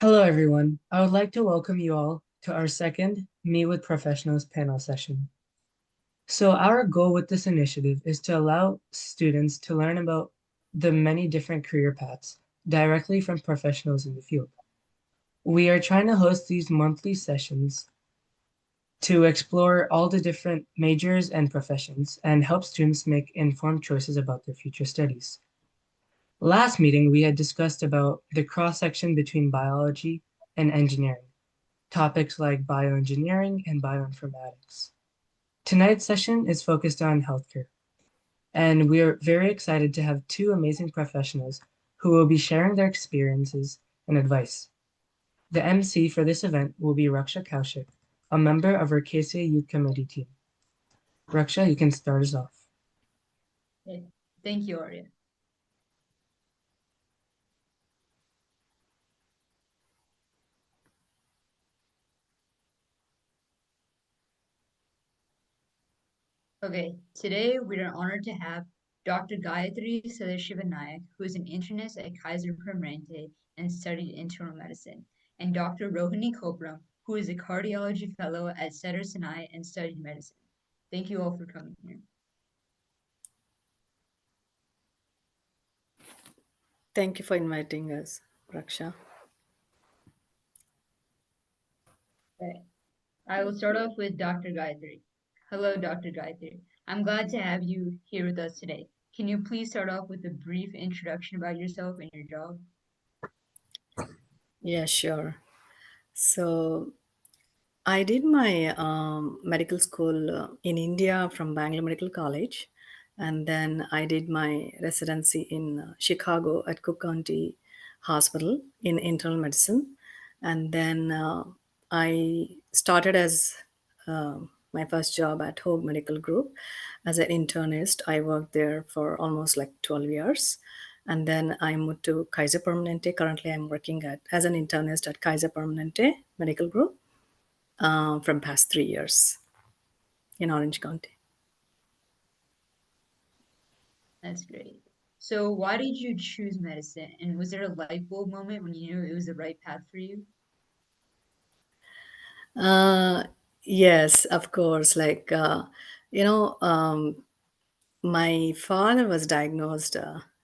Hello, everyone. I would like to welcome you all to our second Meet with Professionals panel session. So, our goal with this initiative is to allow students to learn about the many different career paths directly from professionals in the field. We are trying to host these monthly sessions to explore all the different majors and professions and help students make informed choices about their future studies. Last meeting, we had discussed about the cross-section between biology and engineering, topics like bioengineering and bioinformatics. Tonight's session is focused on healthcare, and we are very excited to have two amazing professionals who will be sharing their experiences and advice. The MC for this event will be Raksha Kaushik, a member of our KCA Youth Committee team. Raksha, you can start us off. Okay. Thank you, Arya. Okay, today we are honored to have Dr. Gayatri Sadashivanayak, who is an internist at Kaiser Permanente and studied internal medicine, and Dr. Rohini Kopram, who is a cardiology fellow at Cedar Sinai and studied medicine. Thank you all for coming here. Thank you for inviting us, Raksha. Okay. I will start off with Dr. Gayatri. Hello, Dr. Gayatri. I'm glad to have you here with us today. Can you please start off with a brief introduction about yourself and your job? Yeah, sure. So I did my medical school in India from Bangalore Medical College, and then I did my residency in Chicago at Cook County Hospital in internal medicine, and then I started as my first job at Hope Medical Group as an internist. I worked there for almost like 12 years. And then I moved to Kaiser Permanente. Currently, I'm working as an internist at Kaiser Permanente Medical Group from past 3 years in Orange County. That's great. So, why did you choose medicine? And was there a light bulb moment when you knew it was the right path for you? Uh, yes, of course. You know, my father was diagnosed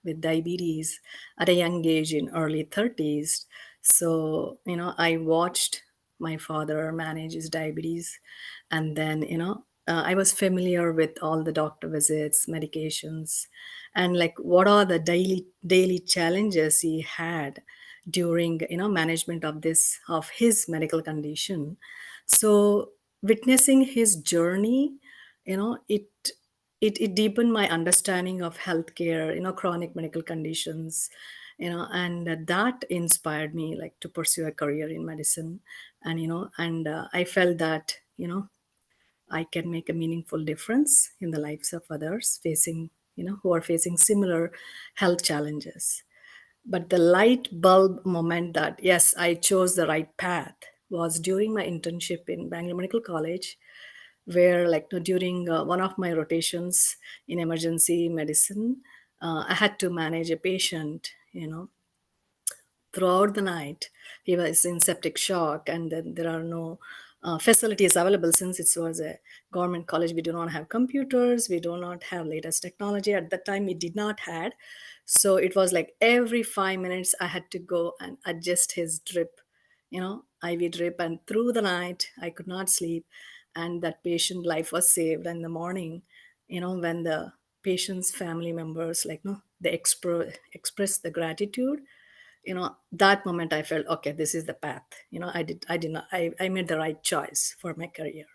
with diabetes at a young age in early 30s. So, I watched my father manage his diabetes. And then, I was familiar with all the doctor visits, medications, and like what are the daily challenges he had during, management of his medical condition. So witnessing his journey, it deepened my understanding of healthcare, chronic medical conditions, and that inspired me like to pursue a career in medicine. And I felt that I can make a meaningful difference in the lives of others who are facing similar health challenges. But the light bulb moment that yes, I chose the right path was during my internship in Bangalore Medical College, where during one of my rotations in emergency medicine, I had to manage a patient, throughout the night. He was in septic shock, and then there are no facilities available since it was a government college. We do not have computers, we do not have latest technology. At that time, we did not had. So it was like every 5 minutes I had to go and adjust his drip, IV drip, and through the night I could not sleep, and that patient life was saved. And in the morning, when the patient's family members they express the gratitude, that moment I felt okay, this is the path. I made the right choice for my career.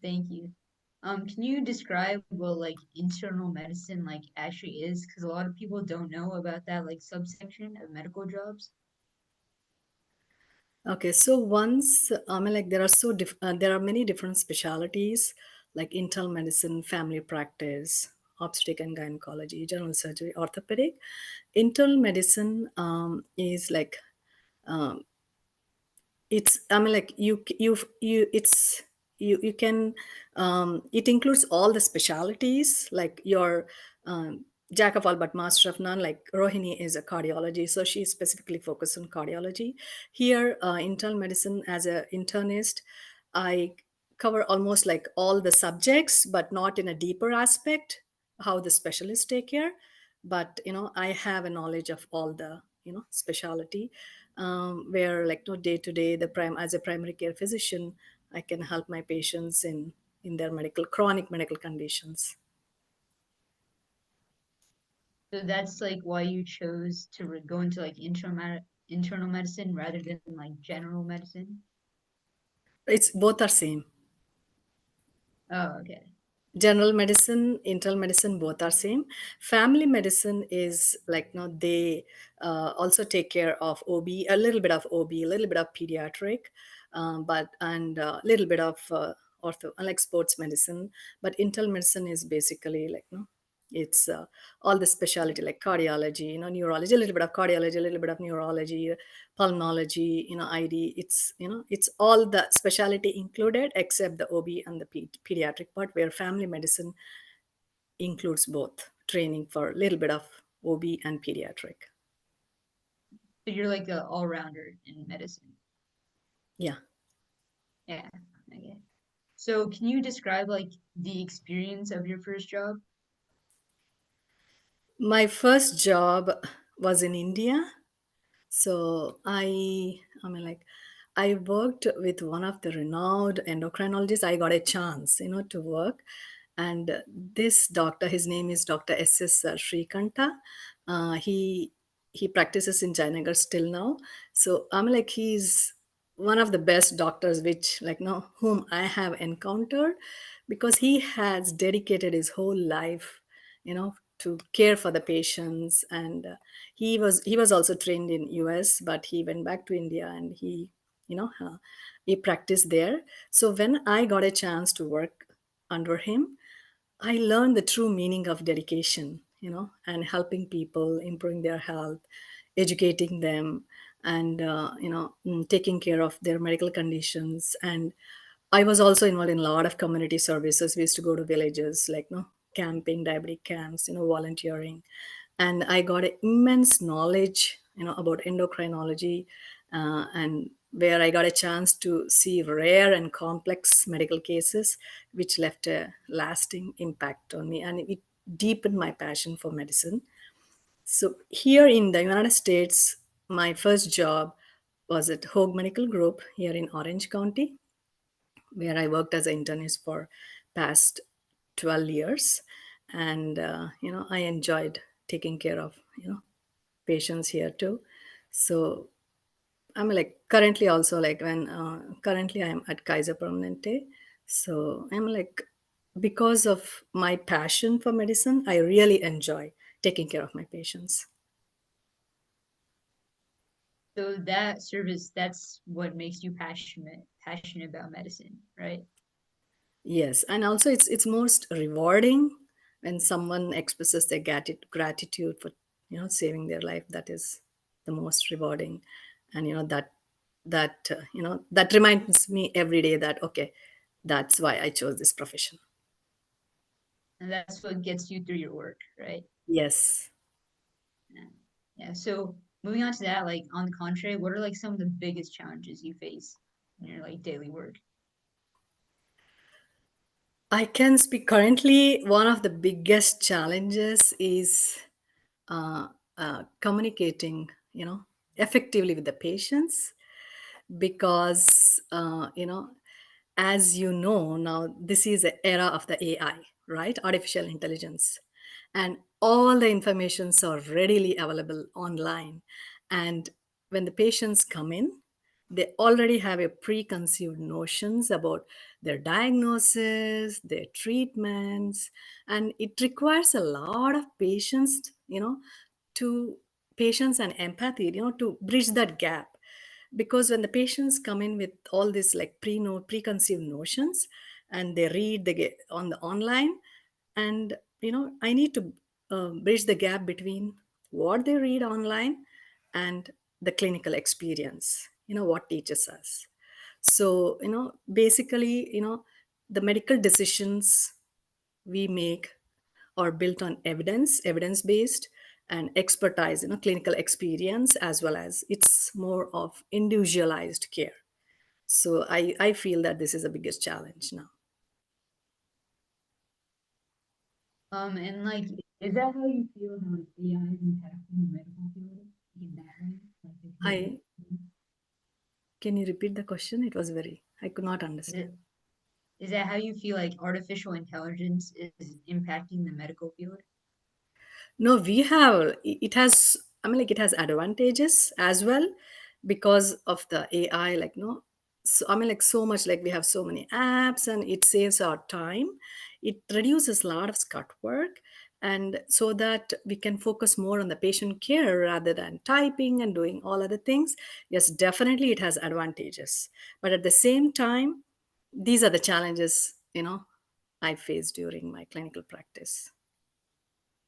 Thank you. Can you describe what like internal medicine like actually is? Because a lot of people don't know about that like subsection of medical jobs. Okay, so once I mean, like there are many different specialities like internal medicine, family practice, obstetric and gynecology, general surgery, orthopedic. Internal medicine is like it's I mean like you it's you can it includes all the specialities like your jack of all but master of none. Like Rohini is a cardiology, so she's specifically focused on cardiology. Here, internal medicine, as an internist, I cover almost like all the subjects, but not in a deeper aspect, how the specialists take care. But I have a knowledge of all the specialty, where like no day to day, the prime as a primary care physician, I can help my patients in their medical chronic medical conditions. So that's like why you chose to go into like internal medicine rather than like general medicine. It's both are same. Oh, okay. General medicine, internal medicine, both are same. Family medicine is like no, they also take care of OB, a little bit of OB, a little bit of pediatric, but and a little bit of ortho, like sports medicine. But internal medicine is basically like no, it's all the specialty like cardiology, neurology, a little bit of cardiology, a little bit of neurology, pulmonology, ID. It's all the specialty included except the OB and the pediatric part, where family medicine includes both training for a little bit of OB and pediatric. So you're like a all-rounder in medicine. Yeah. Yeah. Okay. So can you describe like the experience of your first job? My first job was in India. So I mean, like, I worked with one of the renowned endocrinologists. I got a chance, to work, and this doctor, his name is Dr. S.S. Shrikanta. He practices in Jayanagar still now. So I'm like, he's one of the best doctors, which like no, whom I have encountered, because he has dedicated his whole life, to care for the patients. And he was also trained in US, but he went back to India, and he practiced there. So when I got a chance to work under him, I learned the true meaning of dedication, and helping people, improving their health, educating them, and taking care of their medical conditions. And I was also involved in a lot of community services. We used to go to villages, like camping, diabetic camps, volunteering, and I got an immense knowledge, about endocrinology, and where I got a chance to see rare and complex medical cases, which left a lasting impact on me, and it deepened my passion for medicine. So here in the United States, my first job was at Hoag Medical Group here in Orange County, where I worked as an internist for past 12 years. And, I enjoyed taking care of, patients here too. So I'm like currently also like when currently I'm at Kaiser Permanente. So I'm like, because of my passion for medicine, I really enjoy taking care of my patients. So that service, that's what makes you passionate about medicine, right? Yes, and also it's most rewarding when someone expresses their gratitude for saving their life. That is the most rewarding, and that reminds me every day that okay, that's why I chose this profession. And that's what gets you through your work, right? Yes. Yeah. Yeah. So moving on to that, like on the contrary, what are like some of the biggest challenges you face in your like daily work? I can speak currently. One of the biggest challenges is uh, communicating, effectively with the patients, because as you know now, this is the era of the AI, right? Artificial intelligence, and all the informations are readily available online. And when the patients come in, they already have a preconceived notions about their diagnosis, their treatments, and it requires a lot of patience, to patience and empathy, to bridge that gap. Because when the patients come in with all this like preconceived notions, and they read they get on the online, and I need to bridge the gap between what they read online and the clinical experience, what teaches us. So basically, the medical decisions we make are built on evidence-based and expertise, clinical experience, as well as it's more of individualized care. So I feel that this is the biggest challenge now. And like, is that how you feel how like, AI is impacting the medical field in that way? Like, if I you Can you repeat the question? I could not is understand. it is that how you feel like artificial intelligence is impacting the medical field? No, we have, it has, I mean, like it has advantages as well because of the AI, like, no. So, I mean, like so much, like we have so many apps and it saves our time. It reduces a lot of scut work. And so that we can focus more on the patient care rather than typing and doing all other things. Yes, definitely it has advantages. But at the same time, these are the challenges, I face during my clinical practice.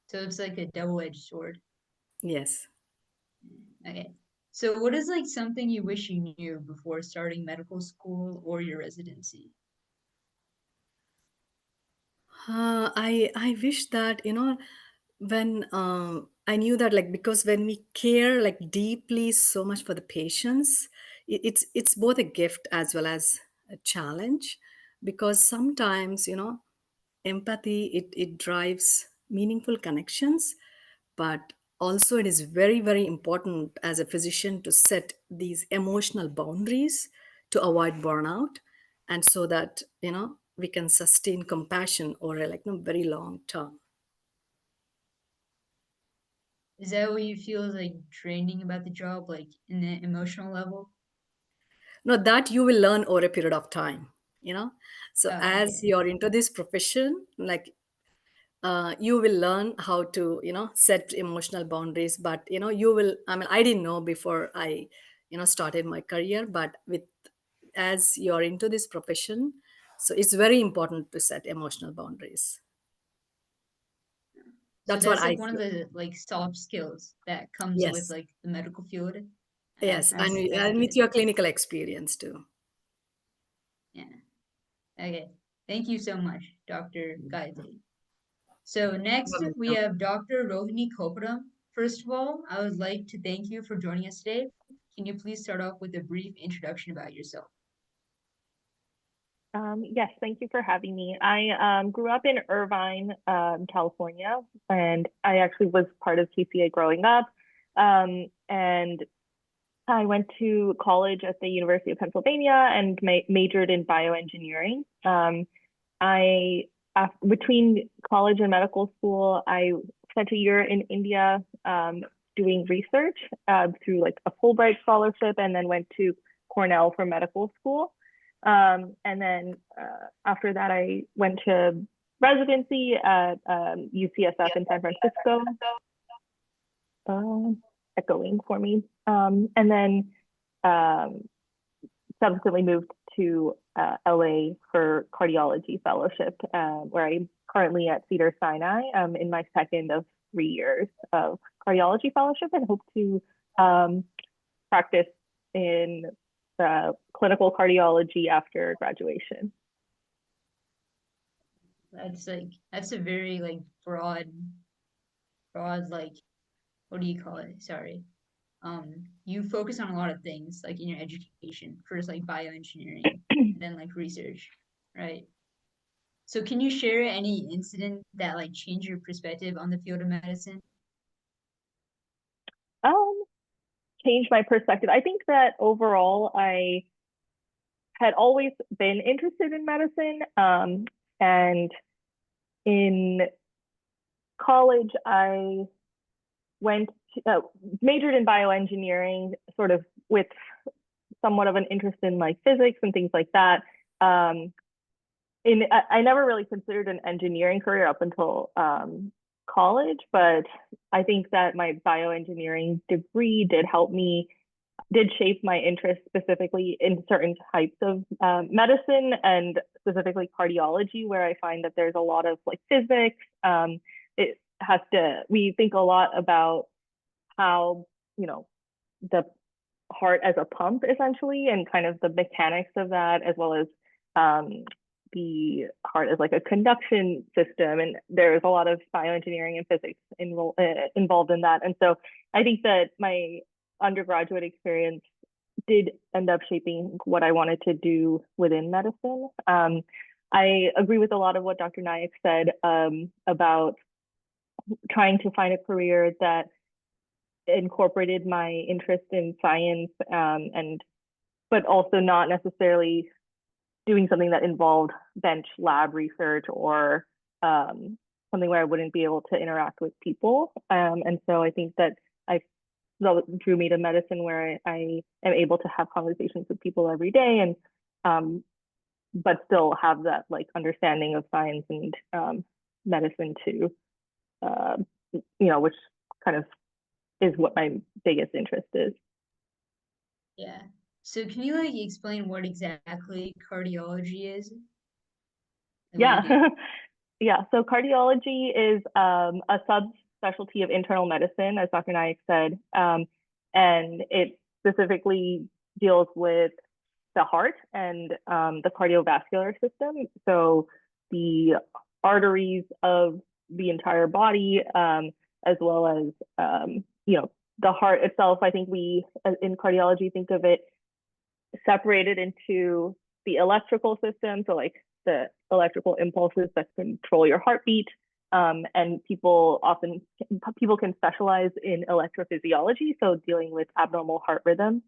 So it's like a double-edged sword. Yes. Okay. So what is like something you wish you knew before starting medical school or your residency? I wish that when I knew that, like, because when we care like deeply so much for the patients, it's both a gift as well as a challenge, because sometimes empathy, it drives meaningful connections, but also it is very, very important as a physician to set these emotional boundaries to avoid burnout, and so that we can sustain compassion over a very long term. Is that what you feel is like draining about the job, like in the emotional level? No, that you will learn over a period of time, so Oh, as okay. you're into this profession, like, you will learn how to set emotional boundaries. But you will, I mean, I didn't know before I started my career, but with as you're into this profession, so it's very important to set emotional boundaries. So That's what that's I like one of feel. the like soft skills that comes with Yes. like the medical field. Yes, That's and with good. your clinical experience too. Yeah. Okay. Thank you so much, Dr. Gayatri. So next You're we welcome. have Dr. Rohini Koparam. First of all, I would like to thank you for joining us today. Can you please start off with a brief introduction about yourself? Yes, thank you for having me. I grew up in Irvine, California, and I actually was part of KCA growing up. And I went to college at the University of Pennsylvania and majored in bioengineering. I Between college and medical school, I spent a year in India doing research through like a Fulbright scholarship, and then went to Cornell for medical school. And then after that, I went to residency at UCSF in San Francisco. Echoing for me. And then um, subsequently moved to LA for cardiology fellowship, where I'm currently at Cedars-Sinai in my second of 3 years of cardiology fellowship, and hope to practice in clinical cardiology after graduation. That's a very like broad like what do you call it? Sorry. You focus on a lot of things like in your education. First like bioengineering and then like research, right? So can you share any incident that like changed your perspective on the field of medicine? Um, Changed my perspective. I think that overall, I had always been interested in medicine. And in college, I went majored in bioengineering, sort of with somewhat of an interest in like physics and things like that. I never really considered an engineering career up until college, but I think that my bioengineering degree did shape my interest specifically in certain types of medicine, and specifically cardiology, where I find that there's a lot of like physics. We think a lot about how, the heart as a pump essentially, and kind of the mechanics of that, as well as the heart as like a conduction system, and there's a lot of bioengineering and physics involved in that. And so I think that my undergraduate experience did end up shaping what I wanted to do within medicine. I agree with a lot of what Dr. Nayak said about trying to find a career that incorporated my interest in science, but also not necessarily doing something that involved bench lab research or something where I wouldn't be able to interact with people. And so I think that drew me to medicine, where I am able to have conversations with people every day, and but still have that like understanding of science and medicine too, which kind of is what my biggest interest is. Yeah. So can you like explain what exactly cardiology is? Yeah. Yeah. So cardiology is a subspecialty of internal medicine, as Dr. Nayak said, and it specifically deals with the heart and the cardiovascular system. So the arteries of the entire body, as well as the heart itself. I think we in cardiology think of it separated into the electrical system, so like the electrical impulses that control your heartbeat. And people can specialize in electrophysiology, so dealing with abnormal heart rhythms.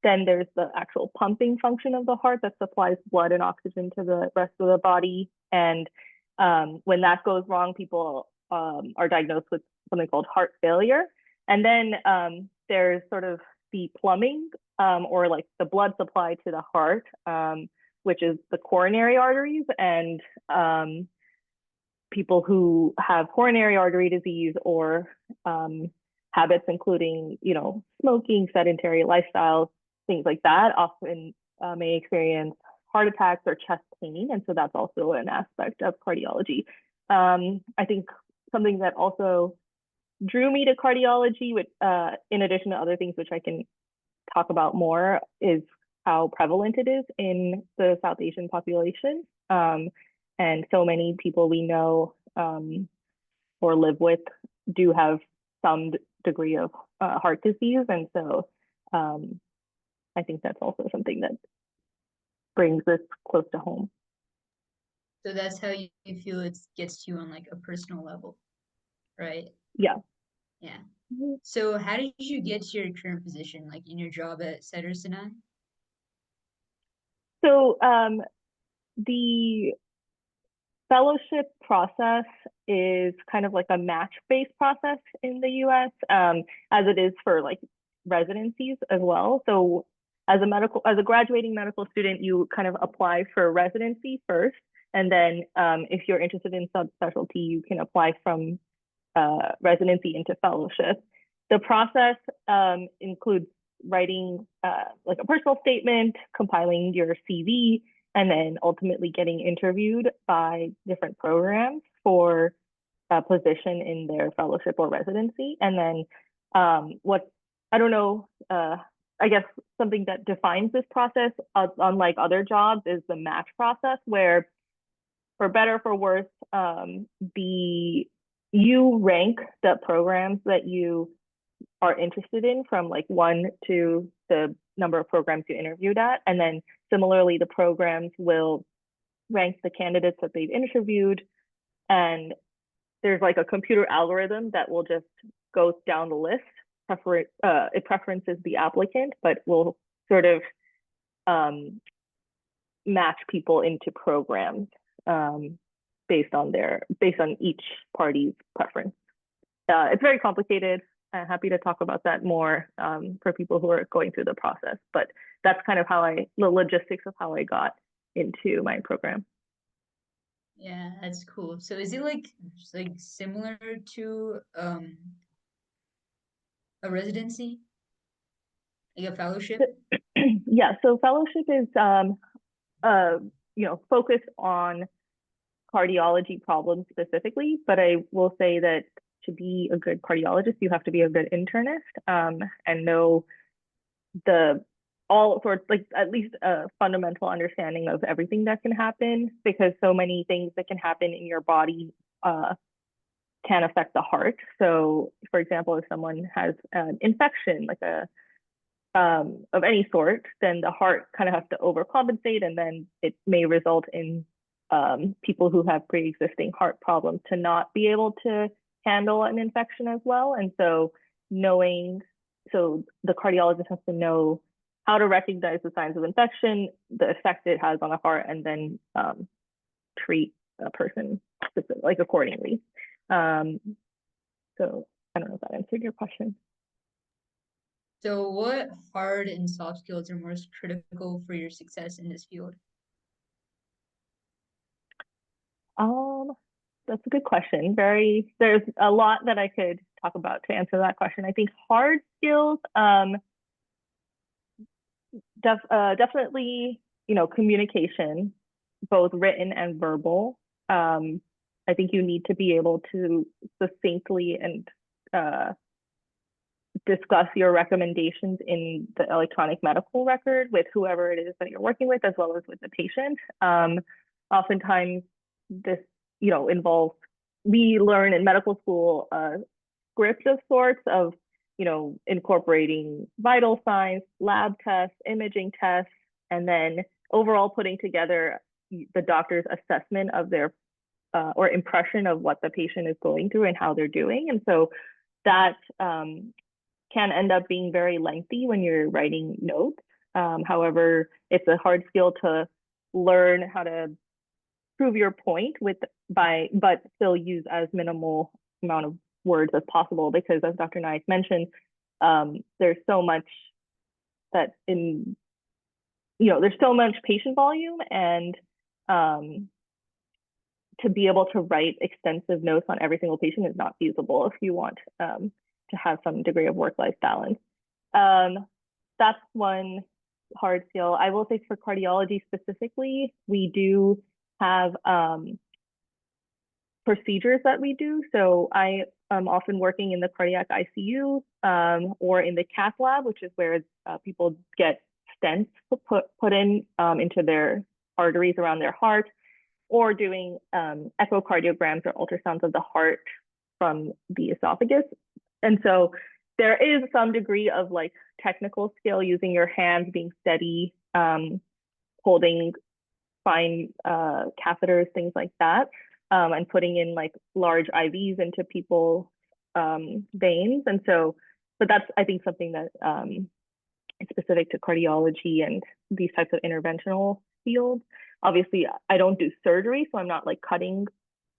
Then there's the actual pumping function of the heart that supplies blood and oxygen to the rest of the body. And when that goes wrong, people are diagnosed with something called heart failure. And then there's sort of the plumbing, or like the blood supply to the heart, which is the coronary arteries. And people who have coronary artery disease or habits including, smoking, sedentary lifestyles, things like that, often may experience heart attacks or chest pain. And so that's also an aspect of cardiology. I think something that also drew me to cardiology, which, in addition to other things which I can talk about more, is how prevalent it is in the South Asian population. And so many people we know or live with do have some degree of heart disease. And so I think that's also something that brings this close to home. So that's how you feel it gets to you on like a personal level, right? Yeah. Yeah. So how did you get to your current position, like in your job at Sinai? So the fellowship process is kind of like a match-based process in the US, as it is for like residencies as well. So as a graduating medical student, you kind of apply for residency first. And then if you're interested in subspecialty, you can apply from residency into fellowship. The process includes writing like a personal statement, compiling your CV, and then ultimately getting interviewed by different programs for a position in their fellowship or residency. And then I don't know, I guess something that defines this process, unlike other jobs, is the match process, where for better or for worse, you rank the programs that you are interested in from like 1 to the number of programs you interviewed at. And then similarly, the programs will rank the candidates that they've interviewed. And there's like a computer algorithm that will just go down the list. It preferences the applicant, but will sort of match people into programs based on each party's preference. It's very complicated. I'm happy to talk about that more for people who are going through the process, but that's kind of the logistics of how I got into my program. Yeah, that's cool. So is it like similar to a residency? Like a fellowship? Yeah, so fellowship is focused on cardiology problems specifically, but I will say that to be a good cardiologist, you have to be a good internist and know all sorts, like at least a fundamental understanding of everything that can happen, because so many things that can happen in your body can affect the heart. So, for example, if someone has an infection, like a of any sort, then the heart kind of has to overcompensate, and then it may result in people who have pre-existing heart problems to not be able to handle an infection as well. And so so the cardiologist has to know how to recognize the signs of infection, the effect it has on the heart, and then treat a person like accordingly. So I don't know if that answered your question. So what hard and soft skills are most critical for your success in this field? That's a good question. There's a lot that I could talk about to answer that question. I think hard skills, definitely, communication, both written and verbal. I think you need to be able to succinctly and discuss your recommendations in the electronic medical record with whoever it is that you're working with, as well as with the patient. Oftentimes, this, involves, we learn in medical school script of sorts of, incorporating vital signs, lab tests, imaging tests, and then overall putting together the doctor's assessment of their or impression of what the patient is going through and how they're doing. And so that can end up being very lengthy when you're writing notes. However, it's a hard skill to learn how to prove your point but still use as minimal amount of words as possible, because as Dr. Naik mentioned, there's so much there's so much patient volume, and to be able to write extensive notes on every single patient is not feasible if you want to have some degree of work-life balance. That's one hard skill. I will say for cardiology specifically, we do have procedures that we do. So I am often working in the cardiac ICU or in the cath lab, which is where people get stents put in into their arteries around their heart, or doing echocardiograms or ultrasounds of the heart from the esophagus. And so there is some degree of like technical skill, using your hands, being steady, holding fine catheters, things like that, and putting in like large IVs into people's veins. And so, but that's, I think, something that is specific to cardiology and these types of interventional fields. Obviously, I don't do surgery, so I'm not like cutting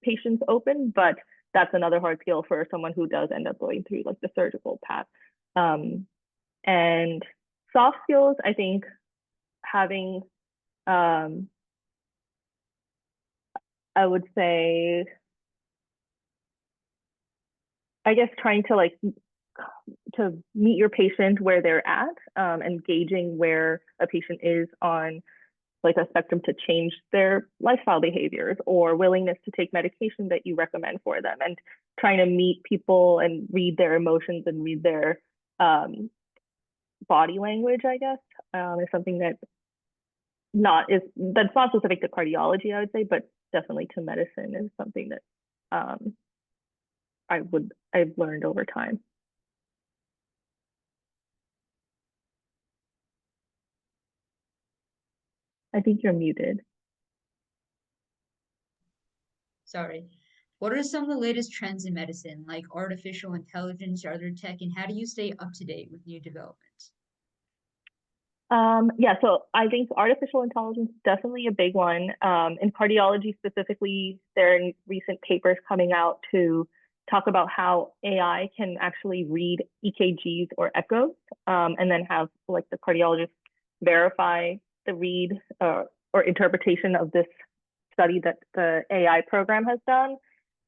patients open, but that's another hard skill for someone who does end up going through like the surgical path. And soft skills, I think having, I would say, I guess trying to to meet your patient where they're at, and gauging where a patient is on like a spectrum to change their lifestyle behaviors or willingness to take medication that you recommend for them, and trying to meet people and read their emotions and read their body language, I guess, is something that's not specific to cardiology, I would say, but definitely to medicine is something that I've learned over time. I think you're muted. Sorry. What are some of the latest trends in medicine, like artificial intelligence or other tech, and how do you stay up to date with new developments? Yeah, so I think artificial intelligence is definitely a big one. In cardiology specifically, there are recent papers coming out to talk about how AI can actually read EKGs or echoes, and then have like the cardiologist verify the read or interpretation of this study that the AI program has done.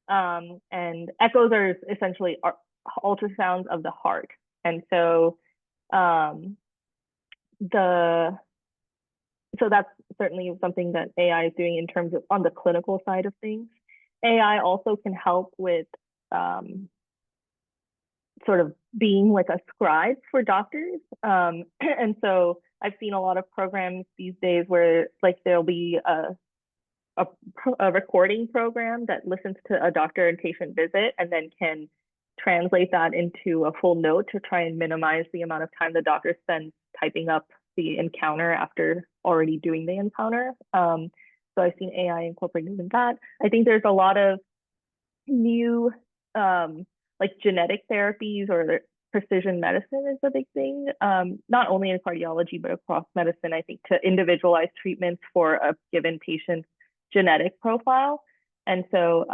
And echoes are essentially ultrasounds of the heart. And so so that's certainly something that AI is doing in terms of on the clinical side of things. AI also can help with sort of being like a scribe for doctors. And so I've seen a lot of programs these days where like there'll be a, a recording program that listens to a doctor and patient visit and then can translate that into a full note to try and minimize the amount of time the doctor spends typing up the encounter after already doing the encounter. So I've seen AI incorporated in that. I think there's a lot of new like genetic therapies or precision medicine is a big thing, not only in cardiology, but across medicine, I think, to individualize treatments for a given patient's genetic profile. And so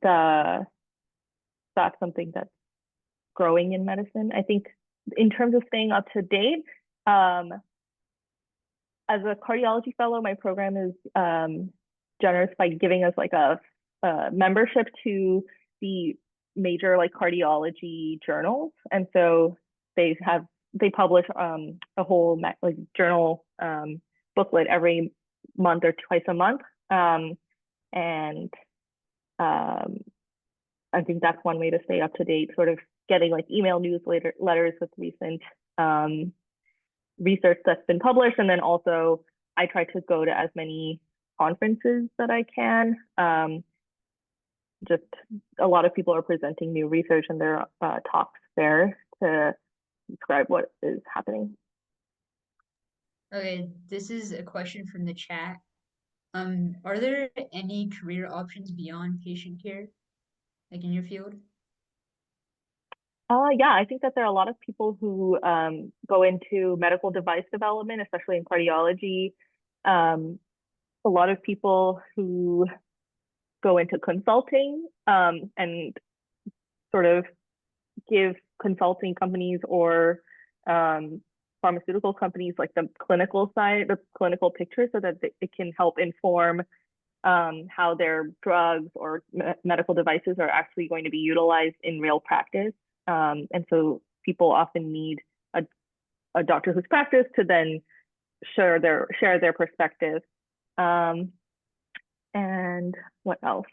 that's something that's growing in medicine. I think in terms of staying up to date, as a cardiology fellow, my program is generous by giving us like a membership to the major like cardiology journals, and so they publish a whole like journal booklet every month or twice a month, and I think that's one way to stay up to date, sort of getting like email newsletters with recent research that's been published. And then also I try to go to as many conferences that I can. Just a lot of people are presenting new research in their talks there to describe what is happening. Okay, this is a question from the chat. Are there any career options beyond patient care, like in your field? Yeah, I think that there are a lot of people who go into medical device development, especially in cardiology. A lot of people who go into consulting and sort of give consulting companies or pharmaceutical companies like the clinical side, the clinical picture, so that it can help inform how their drugs or medical devices are actually going to be utilized in real practice. And so people often need a doctor who's practiced to then share their perspective. And what else?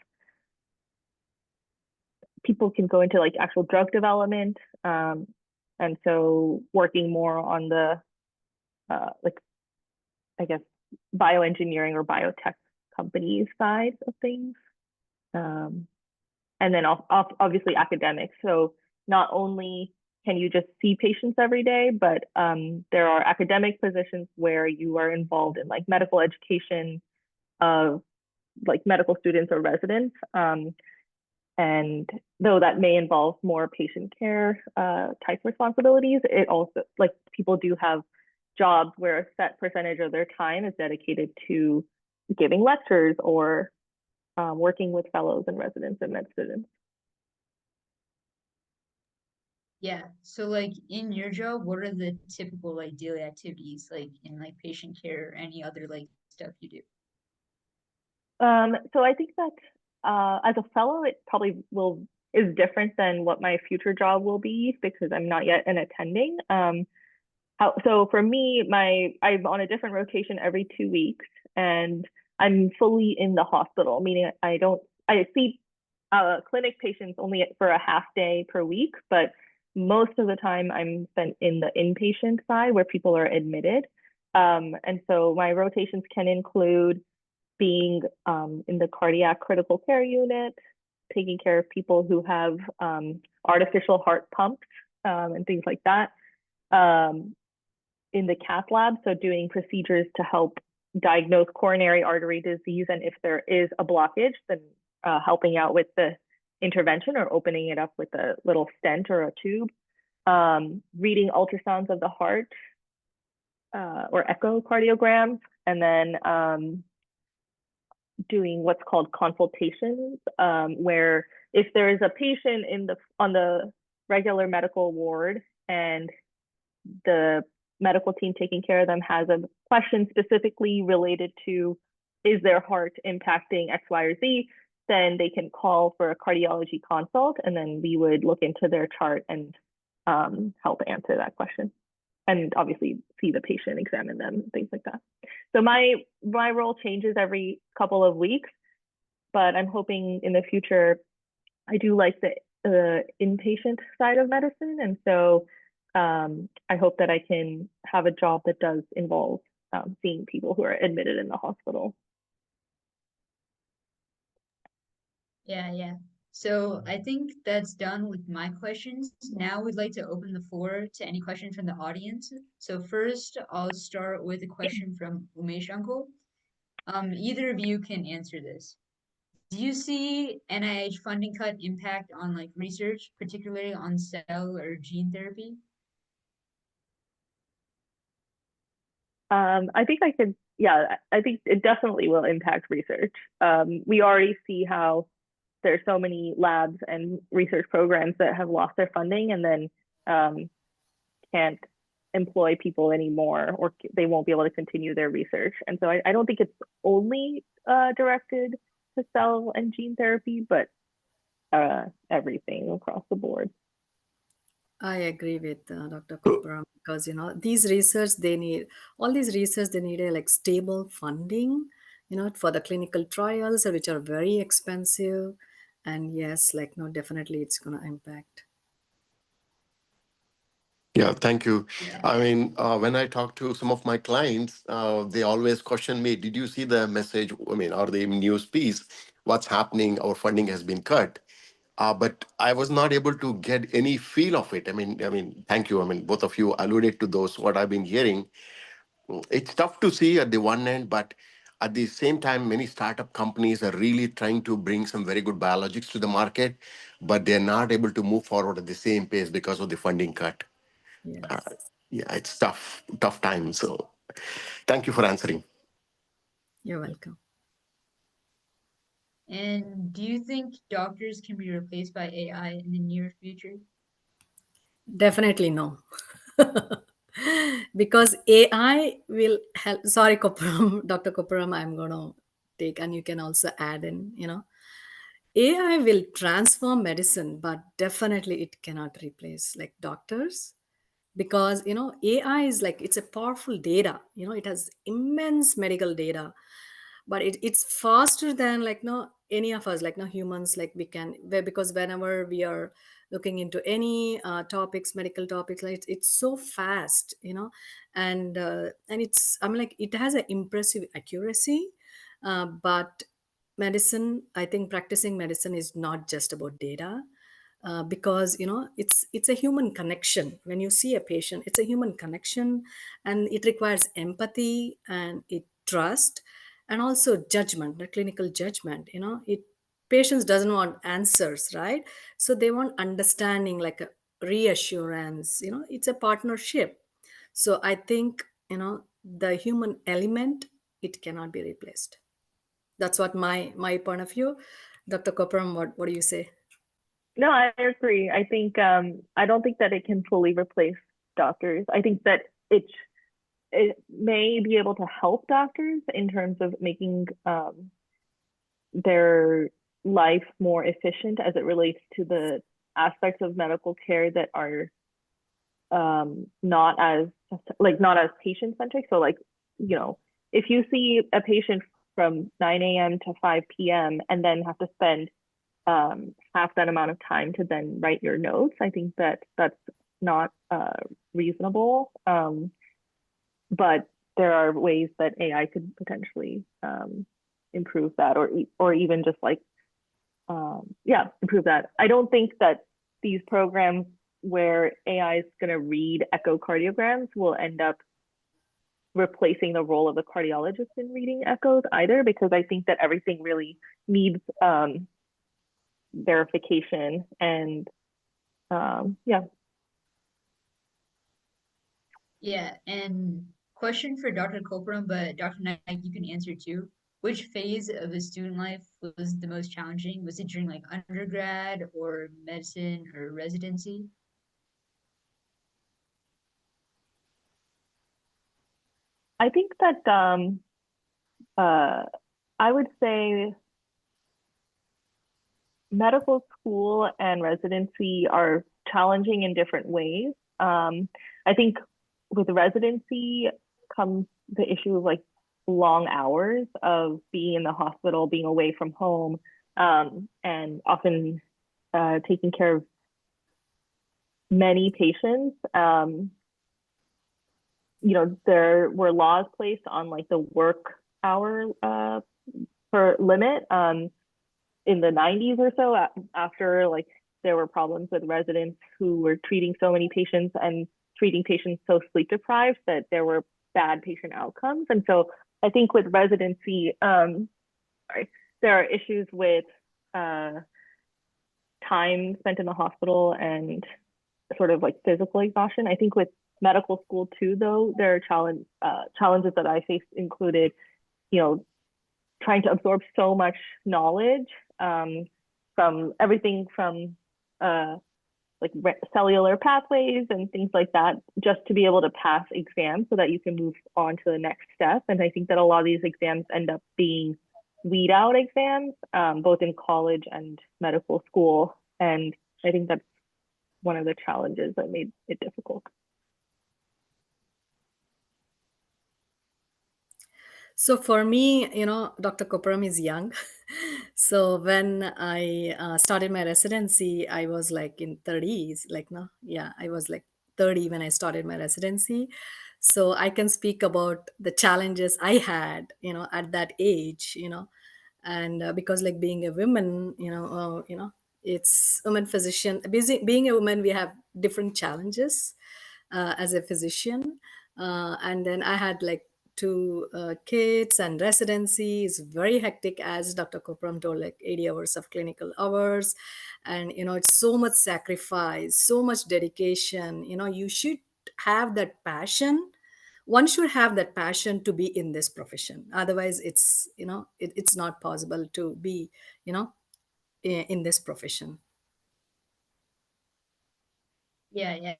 People can go into like actual drug development. And so working more on the like, I guess, bioengineering or biotech companies side of things. And then obviously academics. So not only can you just see patients every day, but there are academic positions where you are involved in like medical education of like medical students or residents. And though that may involve more patient care type responsibilities, it also, like, people do have jobs where a set percentage of their time is dedicated to giving lectures or working with fellows and residents and med students. Yeah. So like in your job, what are the typical like daily activities like in like patient care or any other like stuff you do? So I think that as a fellow, it probably is different than what my future job will be because I'm not yet an attending. So for me, I'm on a different rotation every 2 weeks, and I'm fully in the hospital, meaning I see clinic patients only for a half day per week, but most of the time I'm spent in the inpatient side where people are admitted. And so my rotations can include being in the cardiac critical care unit, taking care of people who have artificial heart pumps and things like that. In the cath lab, so doing procedures to help diagnose coronary artery disease, and if there is a blockage, then helping out with the intervention or opening it up with a little stent or a tube. Reading ultrasounds of the heart or echocardiograms, and then doing what's called consultations, where if there is a patient on the regular medical ward and the medical team taking care of them has a question specifically related to, is their heart impacting X, Y, or Z, then they can call for a cardiology consult, and then we would look into their chart and help answer that question. And obviously see the patient, examine them, things like that. So my role changes every couple of weeks, but I'm hoping in the future, I do like the inpatient side of medicine. And so I hope that I can have a job that does involve seeing people who are admitted in the hospital. Yeah. So I think that's done with my questions. Now we'd like to open the floor to any questions from the audience. So first, I'll start with a question from Umesh Uncle. Either of you can answer this. Do you see NIH funding cut impact on like research, particularly on cell or gene therapy? I think I think it definitely will impact research. We already see how there's so many labs and research programs that have lost their funding and then can't employ people anymore, or they won't be able to continue their research. And so I don't think it's only directed to cell and gene therapy, but everything across the board. I agree with Dr. Kopram because these research they need all these research they need a like stable funding, for the clinical trials which are very expensive, and yes, like no, definitely it's gonna impact. Yeah, thank you. Yeah. I mean, when I talk to some of my clients, they always question me, did you see the message? I mean, or the news piece? What's happening? Our funding has been cut. But I was not able to get any feel of it. I mean, thank you. I mean, both of you alluded to those, what I've been hearing. It's tough to see at the one end, but at the same time, many startup companies are really trying to bring some very good biologics to the market, but they're not able to move forward at the same pace because of the funding cut. Uh, Yes, yeah, it's tough time. So thank you for answering. you're welcome. And do you think doctors can be replaced by AI in the near future? Definitely no. Because AI will help. Sorry, Kopram, Dr. Kopram, I'm going to take, and you can also add in. AI will transform medicine, but definitely it cannot replace like doctors, because AI is like it's a powerful data. It has immense medical data, but it's faster than like no any of us, like no humans, like we can because whenever we are looking into any topics, medical topics, like it's so fast, and it's, I mean, like it has an impressive accuracy, but medicine, I think practicing medicine is not just about data, because it's a human connection. When you see a patient, it's a human connection, and it requires empathy and it trust, and also judgment, the clinical judgment. It patients doesn't want answers, right? So they want understanding, like a reassurance. It's a partnership. So I think the human element, it cannot be replaced. That's what my point of view. Dr. Kopram, what do you say? No, I agree. I think I don't think that it can fully replace doctors. I think that it may be able to help doctors in terms of making their life more efficient as it relates to the aspects of medical care that are not as patient centric. So like, if you see a patient from 9 a.m. to 5 p.m. and then have to spend half that amount of time to then write your notes, I think that that's not reasonable. But there are ways that AI could potentially improve that, or even just like improve that. I don't think that these programs where AI is going to read echocardiograms will end up replacing the role of the cardiologist in reading echoes either, because I think that everything really needs verification and Yeah, and question for Dr. Kopram, but Dr. Naik, you can answer too. Which phase of his student life was the most challenging? Was it during like undergrad or medicine or residency? I think that I would say medical school and residency are challenging in different ways. I think with residency comes the issue of like long hours of being in the hospital, being away from home, and often taking care of many patients. There were laws placed on like the work hour per limit in the 90s or so, after like there were problems with residents who were treating so many patients and treating patients so sleep deprived that there were bad patient outcomes. And so I think with residency, there are issues with time spent in the hospital and sort of like physical exhaustion. I think with medical school too, though, there are challenges that I faced included, trying to absorb so much knowledge from everything from like cellular pathways and things like that, just to be able to pass exams so that you can move on to the next step. And I think that a lot of these exams end up being weed out exams, both in college and medical school. And I think that's one of the challenges that made it difficult. So for me, Dr. Koparam is young. So when I started my residency, I was like in 30s, like, no, yeah, I was like 30 when I started my residency. So I can speak about the challenges I had, at that age, and because like being a woman, it's woman physician, being a woman, we have different challenges as a physician. And then I had like two kids, and residency is very hectic, as Dr. Kopram told, like 80 hours of clinical hours. And, it's so much sacrifice, so much dedication. You should have that passion. One should have that passion to be in this profession. Otherwise, it's not possible to be, in this profession. Yeah.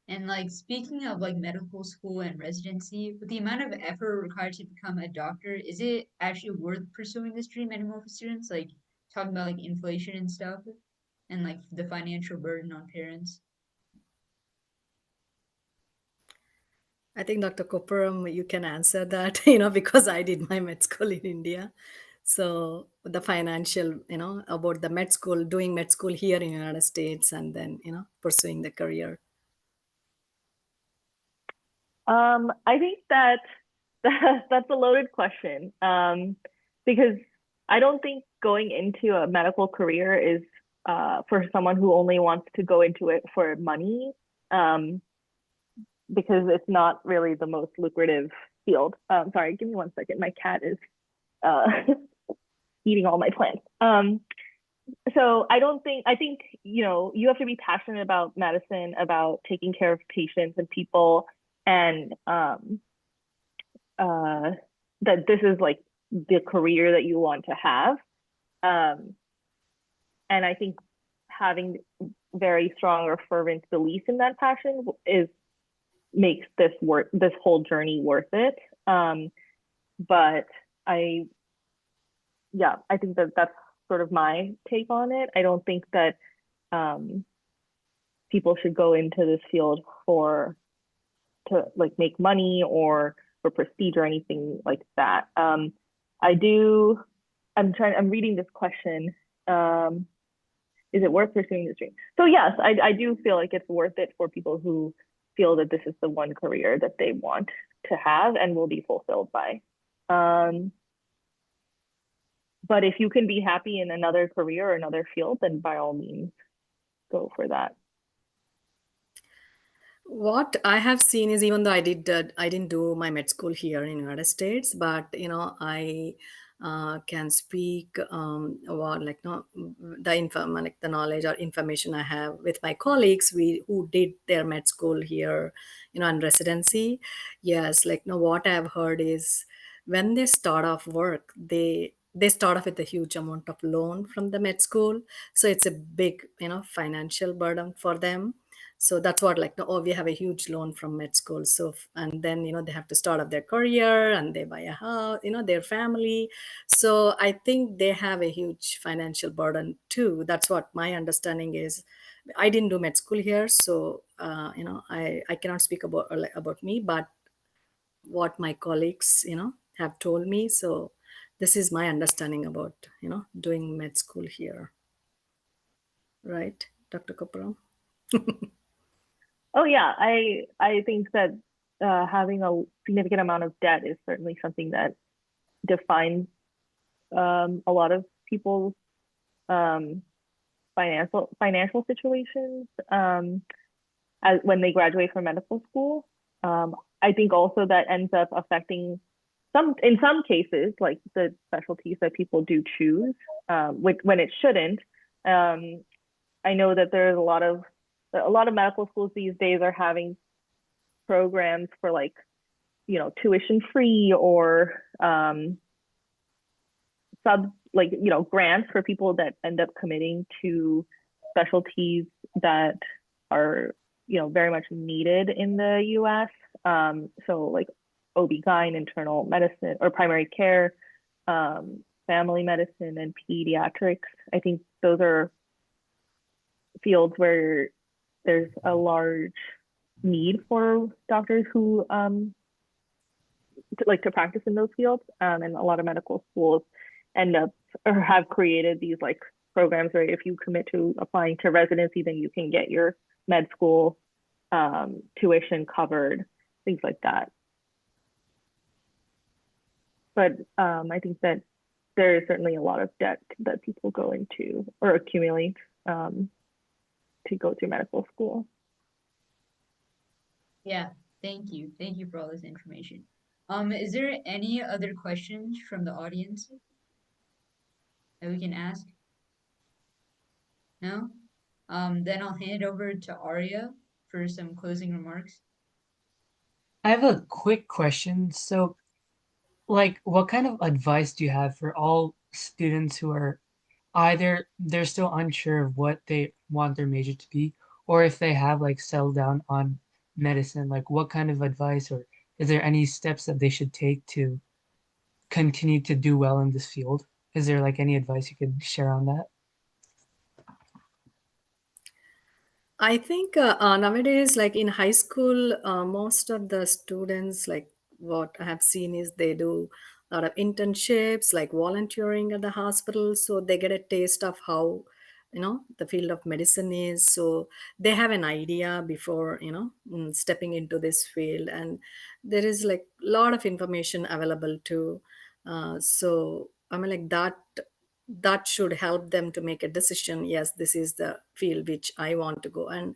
And like speaking of like medical school and residency, with the amount of effort required to become a doctor, is it actually worth pursuing this dream anymore for students? Like talking about like inflation and stuff and like the financial burden on parents. I think Dr. Koparam, you can answer that, because I did my med school in India. So the financial, about the med school, doing med school here in the United States, and then, pursuing the career. I think that that's a loaded question, because I don't think going into a medical career is for someone who only wants to go into it for money, because it's not really the most lucrative field. Sorry, give me 1 second. My cat is eating all my plants. So I think, you have to be passionate about medicine, about taking care of patients and people, and that this is like the career that you want to have. And I think having very strong or fervent belief in that passion makes this whole journey worth it. But I think that that's sort of my take on it. I don't think that people should go into this field to like make money or for prestige or anything like that. I'm reading this question. Is it worth pursuing this dream? So yes, I do feel like it's worth it for people who feel that this is the one career that they want to have and will be fulfilled by. But if you can be happy in another career or another field, then by all means, go for that. What I have seen is, even though I didn't do my med school here in United States, but I can speak about like no the like the knowledge or information I have with my colleagues who did their med school here, and residency. Yes, like no, what I've heard is when they start off work, they start off with a huge amount of loan from the med school, so it's a big financial burden for them. So that's what, like, no, oh, we have a huge loan from med school. So, and then, they have to start up their career and they buy a house, their family. So I think they have a huge financial burden too. That's what my understanding is. I didn't do med school here. So, I cannot speak about me, but what my colleagues, have told me. So this is my understanding about, doing med school here. Right, Dr. Kapoor? Oh yeah, I think that having a significant amount of debt is certainly something that defines a lot of people's um, financial situations as when they graduate from medical school. I think also that ends up affecting in some cases, like the specialties that people do choose, when it shouldn't. Um, I know that there's a lot of medical schools these days are having programs for like, tuition free or grants for people that end up committing to specialties that are, very much needed in the US. So like OB-GYN, internal medicine or primary care, family medicine and pediatrics. I think those are fields where there's a large need for doctors who to practice in those fields. And a lot of medical schools end up or have created these like programs where if you commit to applying to residency, then you can get your med school tuition covered, things like that. But I think that there is certainly a lot of debt that people go into or accumulate to go through medical school. Yeah, thank you. Thank you for all this information. Is there any other questions from the audience that we can ask? No? Then I'll hand it over to Arya for some closing remarks. I have a quick question. So, like, what kind of advice do you have for all students who are either they're still unsure of what they want their major to be, or if they have like settled down on medicine, like what kind of advice, or is there any steps that they should take to continue to do well in this field? Is there like any advice you could share on that? I think nowadays, like in high school, most of the students, like what I have seen is they do a lot of internships, like volunteering at the hospital. So they get a taste of how, the field of medicine is. So they have an idea before, stepping into this field. And there is like a lot of information available too. So I mean, like that should help them to make a decision. Yes, this is the field which I want to go. And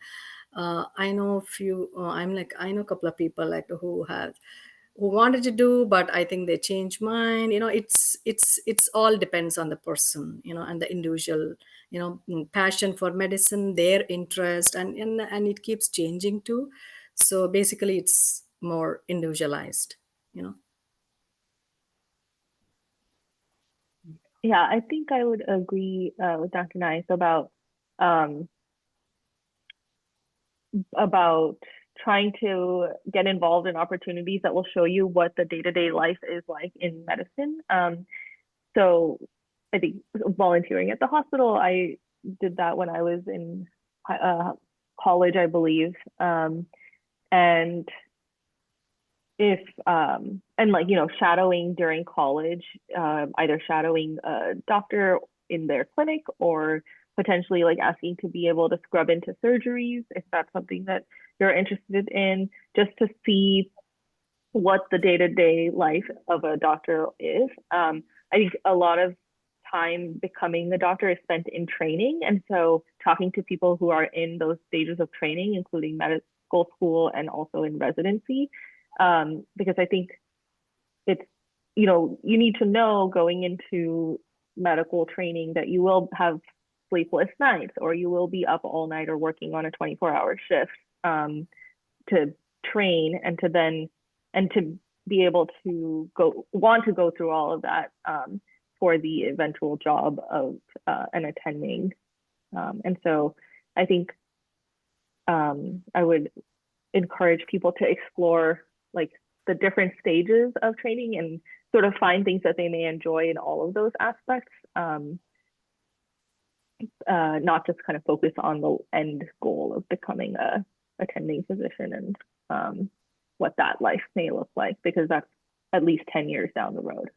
I know a few I know a couple of people like who wanted to do, but I think they change mind. It's all depends on the person, and the individual, passion for medicine, their interest, and it keeps changing too. So basically it's more individualized, you know Yeah, I think I would agree with Dr. Nice um, about trying to get involved in opportunities that will show you what the day-to-day life is like in medicine. So I think volunteering at the hospital, I did that when I was in college, I believe. And if and like shadowing during college, either shadowing a doctor in their clinic or potentially like asking to be able to scrub into surgeries if that's something that you're interested in, just to see what the day-to-day life of a doctor is. I think a lot of time becoming a doctor is spent in training, and so talking to people who are in those stages of training, including medical school and also in residency, because I think it's you need to know going into medical training that you will have sleepless nights or you will be up all night or working on a 24-hour shift to train and to be able to want to go through all of that for the eventual job of an attending. And so I think I would encourage people to explore like the different stages of training and sort of find things that they may enjoy in all of those aspects, not just kind of focus on the end goal of becoming a attending physician and what that life may look like, because that's at least 10 years down the road.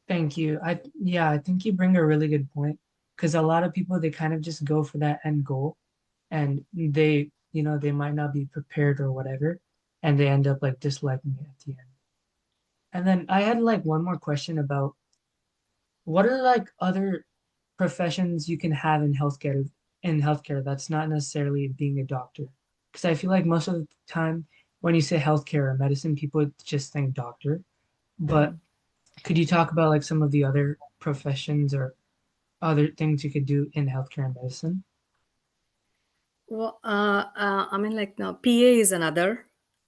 Thank you. Yeah, I think you bring a really good point because a lot of people they kind of just go for that end goal and they, they might not be prepared or whatever, and they end up like disliking it at the end. And then I had like one more question about what are like other professions you can have in healthcare that's not necessarily being a doctor? Because I feel like most of the time when you say healthcare or medicine, people just think doctor. But could you talk about like some of the other professions or other things you could do in healthcare and medicine? Well, I mean, like now, PA is another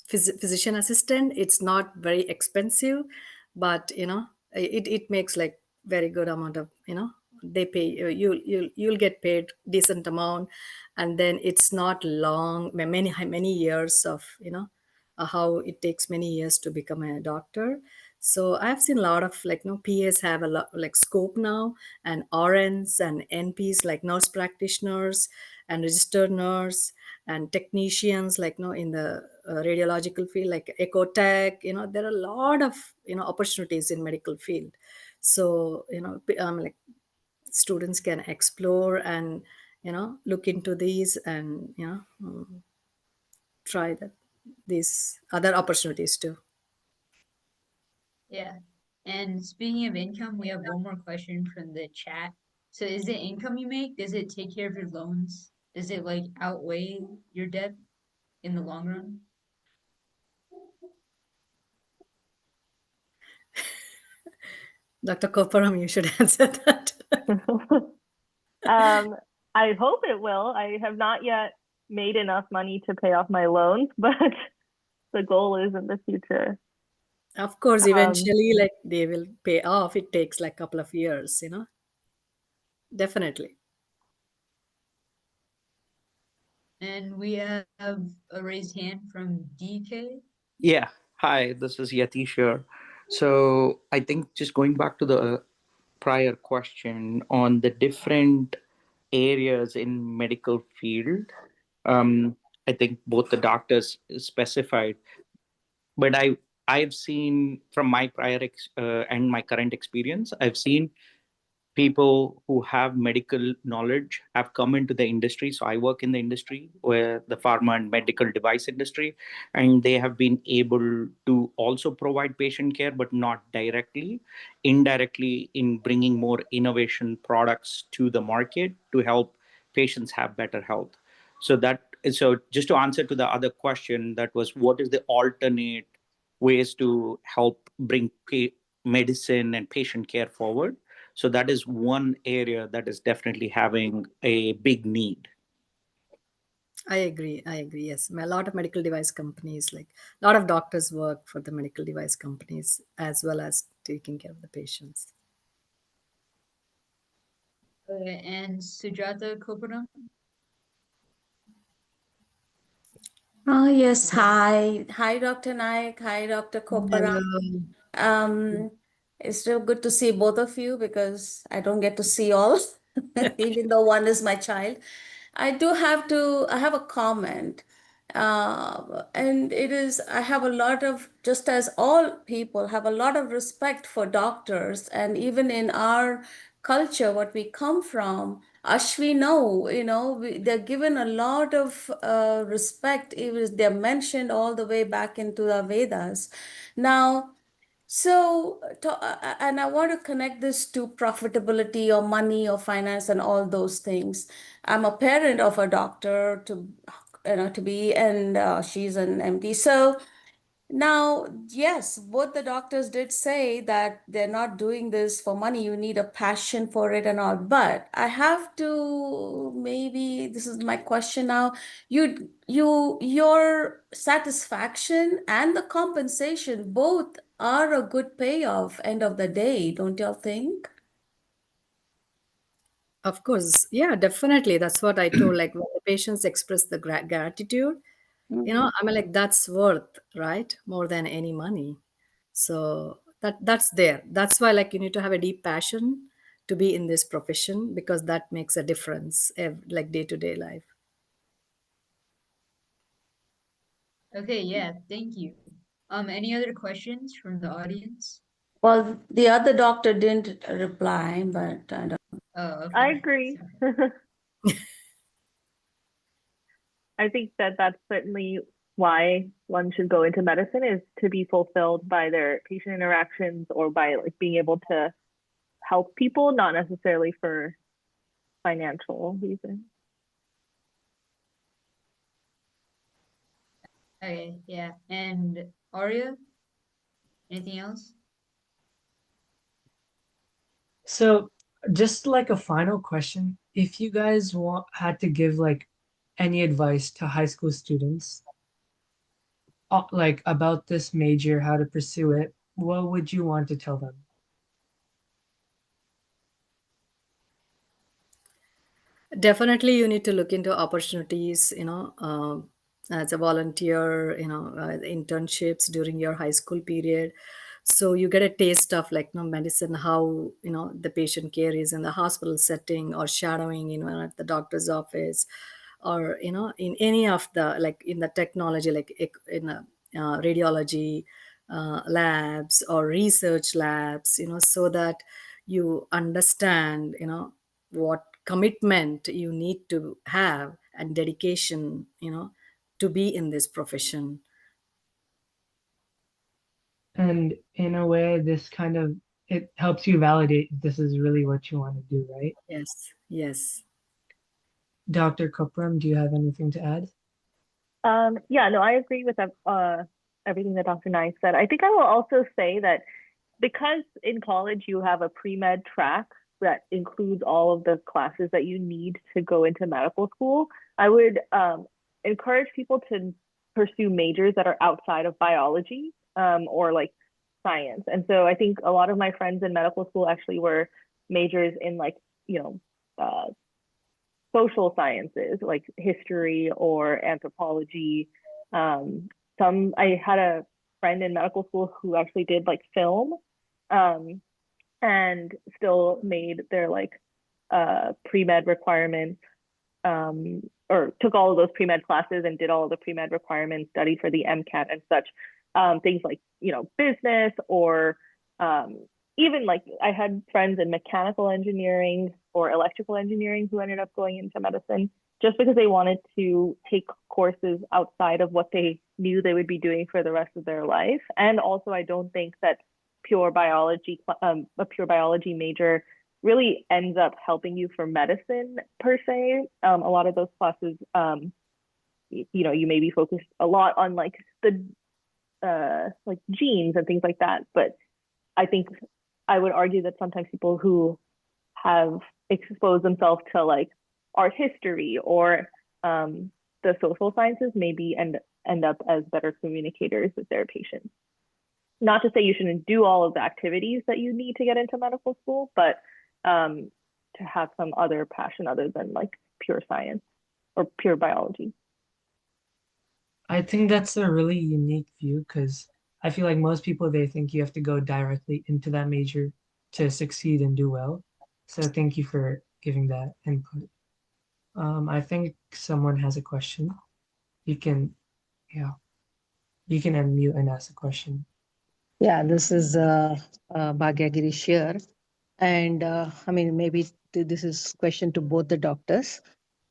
physician assistant. It's not very expensive, but it makes like very good amount of they pay you'll get paid decent amount, and then it's not long many years of how it takes many years to become a doctor. So I've seen a lot of like PAs have a lot like scope now, and RNs and NPs like nurse practitioners and registered nurse and technicians like in the radiological field like echo tech. There are a lot of opportunities in medical field. So like students can explore and look into these and try that these other opportunities too. Yeah. And speaking of income, we have one more question from the chat. So is the income you make, does it take care of your loans? Does it like outweigh your debt in the long run? Dr. Koparam, you should answer that. I hope it will. I have not yet made enough money to pay off my loans, but the goal is in the future. Of course, Um, eventually, like they will pay off. It takes like a couple of years, definitely. And we have a raised hand from DK. Yeah. Hi, this is Yatish here. So I think just going back to the prior question on the different areas in medical field, I think both the doctors specified, but I've seen from my and my current experience, I've seen people who have medical knowledge have come into the industry. So I work in the industry where the pharma and medical device industry, and they have been able to also provide patient care, but not directly, indirectly in bringing more innovation products to the market to help patients have better health. So just to answer to the other question, that was what is the alternate ways to help bring medicine and patient care forward. So that is one area that is definitely having a big need. I agree. Yes, a lot of medical device companies, like a lot of doctors work for the medical device companies as well as taking care of the patients. And Sujata Koparam. Yes, hi. Hi, Dr. Naik. Hi, Dr. Koparam. Hello. It's still good to see both of you because I don't get to see all, even though one is my child. I have a comment. And it is, I have a lot of, just as all people have a lot of respect for doctors, and even in our culture, what we come from, as we know, they're given a lot of respect. Even they're mentioned all the way back into the Vedas. Now, and I want to connect this to profitability or money or finance and all those things. I'm a parent of a doctor to be, and she's an MD. So now, yes, both the doctors did say that they're not doing this for money. You need a passion for it and all. But I have to, maybe this is my question now. Your satisfaction and the compensation both are a good payoff end of the day, don't y'all think? Of course, yeah, definitely. That's what I told. Like when the patients express the gratitude, I mean, like that's worth, right? More than any money. So that's there. That's why like you need to have a deep passion to be in this profession because that makes a difference, like day to day life. Okay, yeah, thank you. Any other questions from the audience? Well, the other doctor didn't reply, but I don't. Oh, okay. I agree. I think that that's certainly why one should go into medicine, is to be fulfilled by their patient interactions or by like being able to help people, not necessarily for financial reasons. Okay, yeah. And Arya, anything else? So, just like a final question, if you guys had to give like any advice to high school students, like about this major, how to pursue it, what would you want to tell them? Definitely, you need to look into opportunities, as a volunteer, internships during your high school period. So you get a taste of like, medicine, how, the patient care is in the hospital setting or shadowing, at the doctor's office, or, in any of the, like in the technology, like in radiology labs or research labs, so that you understand, what commitment you need to have and dedication, to be in this profession. And in a way, this kind of it helps you validate if this is really what you want to do, right? Yes, yes. Dr. Kopram, do you have anything to add? Yeah, no, I agree with everything that Dr. Nye said. I think I will also say that because in college you have a pre-med track that includes all of the classes that you need to go into medical school, I would encourage people to pursue majors that are outside of biology or like science. And so I think a lot of my friends in medical school actually were majors in like, social sciences like history or anthropology. I had a friend in medical school who actually did like film, and still made their like pre-med requirements, or took all of those pre-med classes and did all of the pre-med requirements, studied for the MCAT and such. Things like, business or even like I had friends in mechanical engineering or electrical engineering who ended up going into medicine just because they wanted to take courses outside of what they knew they would be doing for the rest of their life. And also, I don't think that a pure biology major really ends up helping you for medicine per se. A lot of those classes, you may be focused a lot on like the like genes and things like that. But I think I would argue that sometimes people who have exposed themselves to like art history or the social sciences maybe end up as better communicators with their patients. Not to say you shouldn't do all of the activities that you need to get into medical school, but to have some other passion other than like pure science or pure biology. I think that's a really unique view because I feel like most people they think you have to go directly into that major to succeed and do well. So thank you for giving that input. I think someone has a question. You can, yeah, you can unmute and ask a question. Yeah, this is Bhagya Girish here. And I mean, maybe this is question to both the doctors.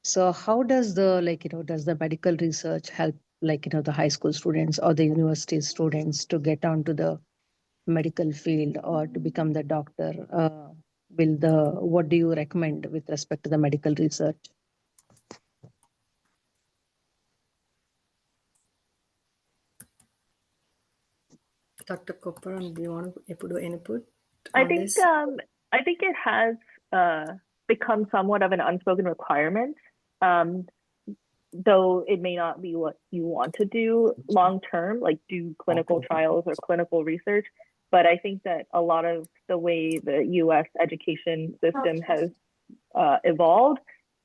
So how does does the medical research help, the high school students or the university students to get onto the medical field or to become the doctor? What do you recommend with respect to the medical research? Dr. Koparan, do you want to put input I on think this? I think it has become somewhat of an unspoken requirement, though it may not be what you want to do long term, like do clinical trials or clinical research. But I think that a lot of the way the U.S. education system has evolved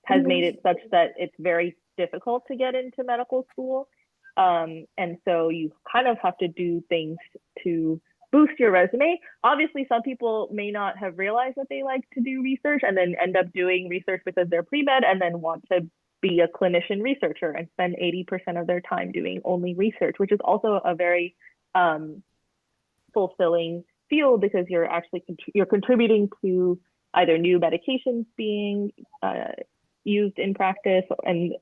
has made it such that it's very difficult to get into medical school. And so you kind of have to do things to boost your resume. Obviously, some people may not have realized that they like to do research and then end up doing research because they're pre-med and then want to be a clinician researcher and spend 80% of their time doing only research, which is also a very fulfilling field because you're actually you're contributing to either new medications being used in practice and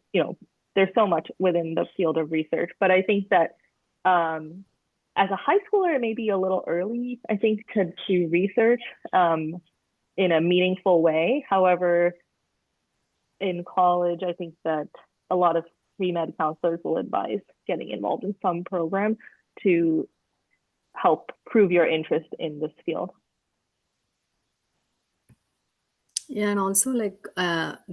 there's so much within the field of research. But I think that as a high schooler, it may be a little early, I think, to research in a meaningful way. However, in college, I think that a lot of pre-med counselors will advise getting involved in some program to help prove your interest in this field. Yeah, and also like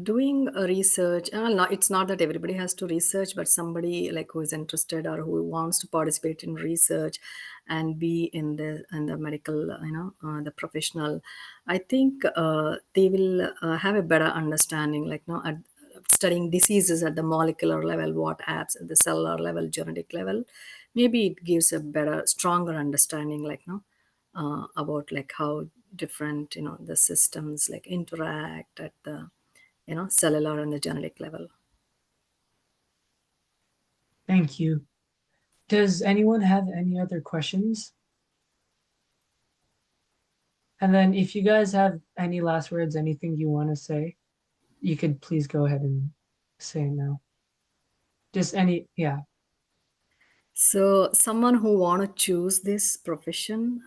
doing a research. It's not that everybody has to research, but somebody like who is interested or who wants to participate in research and be in the medical, the professional. I think they will have a better understanding, like at studying diseases at the molecular level, what apps at the cellular level, genetic level. Maybe it gives a better, stronger understanding, about like how different the systems like interact at the cellular and the genetic level. Thank you. Does anyone have any other questions? And then if you guys have any last words, anything you want to say, you could please go ahead and say it now. Just any, yeah. So someone who want to choose this profession,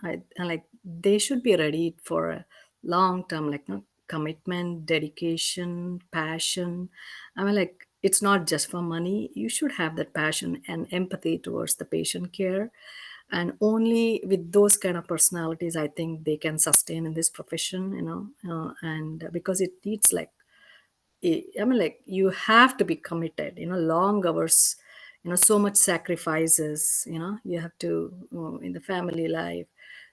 they should be ready for a long term, commitment, dedication, passion. I mean, like it's not just for money. You should have that passion and empathy towards the patient care, and only with those kind of personalities, I think they can sustain in this profession. And because it needs like you have to be committed, long hours, so much sacrifices, you have to in the family life.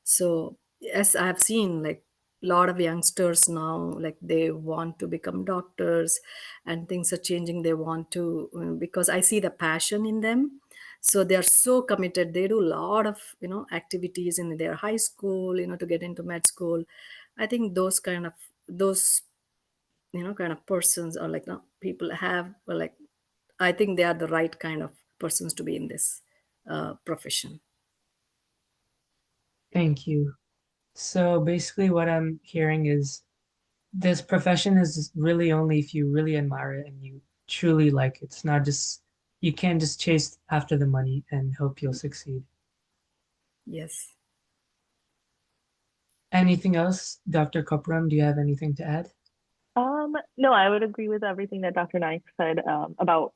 So yes, I have seen like a lot of youngsters now, like they want to become doctors and things are changing. They want to, because I see the passion in them. So they are so committed. They do a lot of, activities in their high school, to get into med school. I think those kind of persons or people have I think they are the right kind of persons to be in this profession. Thank you. So basically what I'm hearing is this profession is really only if you really admire it and you truly like it. It's not just, you can't just chase after the money and hope you'll succeed. Yes. Anything else? Dr. Kopram, do you have anything to add? No, I would agree with everything that Dr. Naik said about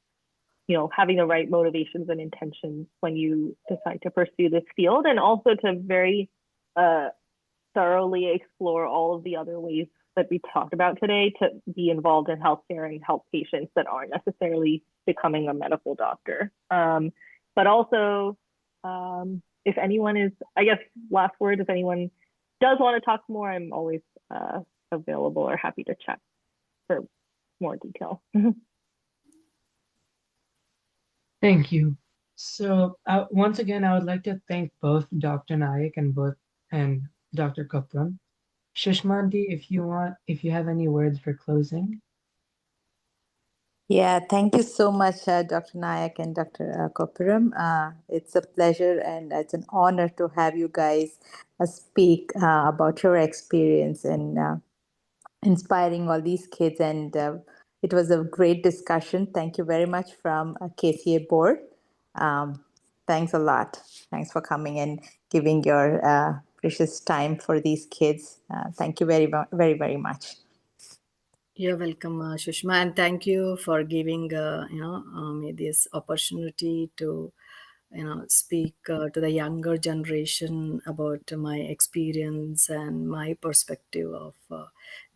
having the right motivations and intentions when you decide to pursue this field, and also to very thoroughly explore all of the other ways that we talked about today to be involved in healthcare and help patients that aren't necessarily becoming a medical doctor. But also, if anyone is, I guess, last word, if anyone does want to talk more, I'm always available or happy to chat for more detail. Thank you. So once again, I would like to thank both Dr. Naik and Dr. Kopram. Shishmanti, if you have any words for closing. Yeah, thank you so much, Dr. Nayak and Dr. Kopuram. It's a pleasure and it's an honor to have you guys speak about your experience and inspiring all these kids. And it was a great discussion. Thank you very much from KCA board. Thanks a lot. Thanks for coming and giving your precious time for these kids. Thank you very, very, very much. You're welcome, Shushma, and thank you for giving me this opportunity to speak to the younger generation about my experience and my perspective of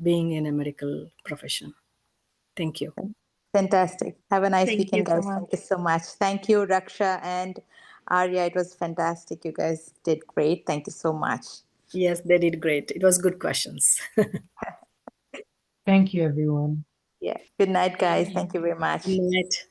being in a medical profession. Thank you. Fantastic. Have a nice Thank weekend, you so guys. much. Thank you so much. Thank you, Raksha and Arya. It was fantastic. You guys did great. Thank you so much. Yes, they did great. It was good questions. Thank you, everyone. Yeah. Good night, guys. Thank you very much. Good night.